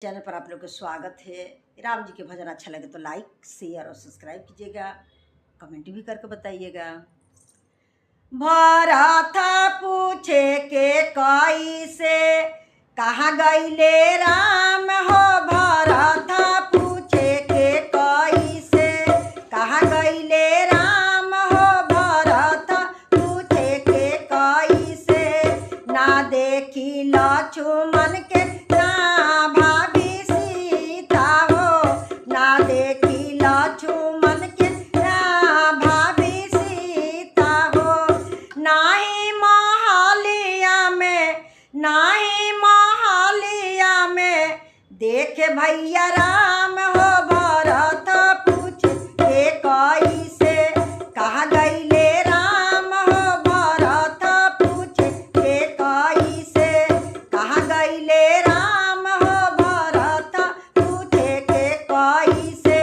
Channel पर आप लोग का स्वागत है। राम जी के भजन अच्छा लगे तो लाइक शेयर और सब्सक्राइब कीजिएगा, कमेंट भी करके बताइएगा। भरत पूछे के कई से कहाँ गईले राम हो। भरत पूछे के कई से कहाँ गईले राम हो। भरत पूछे के कई से ना देखी लक्ष्मण के नाही महलिया में देखे भैया राम हो। भरत पूछ के कई से कहाँ गईले राम हो। भरत पूछ के कई से कहाँ गईले राम हो। भरत पूछे के कई से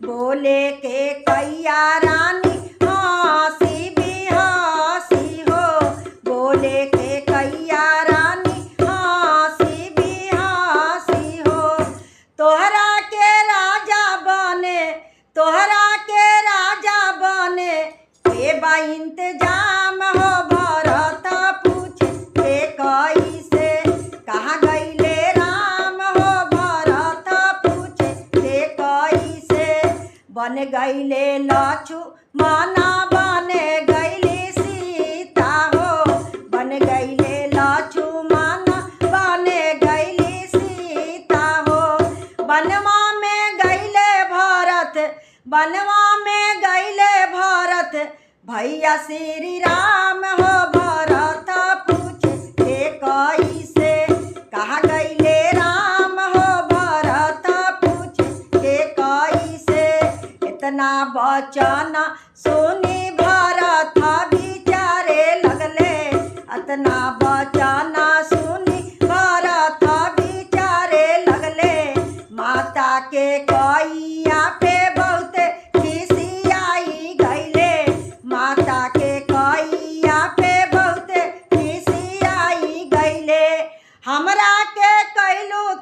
बोले के कैया रानी हंसी भी हंसी हो। बोले के कैया इंतजाम हो। भरत पूछ के कई से कहाँ गईले राम हो। भरत पूछ के कई से बन गईले लक्ष्मण बन गईली सीता हो। बन गईले लक्ष्मण बन गईली सीता हो। बनवा में गईले भरत बनवा में गईले भरत भैया श्री राम हो। भरत पूछ के कई से कहाँ गईले राम हो। भरत पूछ के कई से इतना वचन सुनी भरत विचारे लगले। इतना वचन सुनी भरत विचारे लगले। माता के कैया पे बहुत खिसियाई गईले। माता के कैया पे बहुत खिसियाई गईले। हमरा के कैलू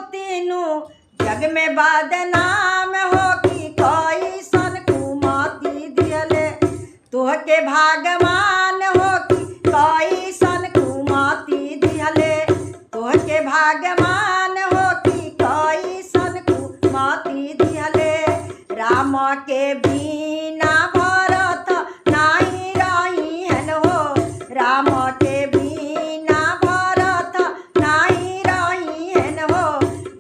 तीनू जग में बदनाम हो कि कैसन कुमति दियले। तोहके भगवान हो कि कैसन कुमति दियले। तोहके भगवान हो कि कैसन कुमति दियले। राम के बिना भरत नहीं रही हन हो। राम के बिना भरत नहीं रही हन हो।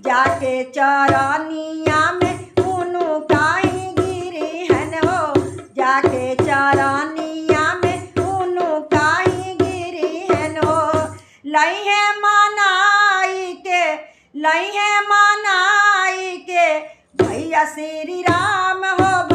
जाके चरनिया में उनु काहीं गिरी हन हो। जाके चरनिया में उनु काहीं गिरी हन हो। लइहे मनाई के भैया श्री राम हो।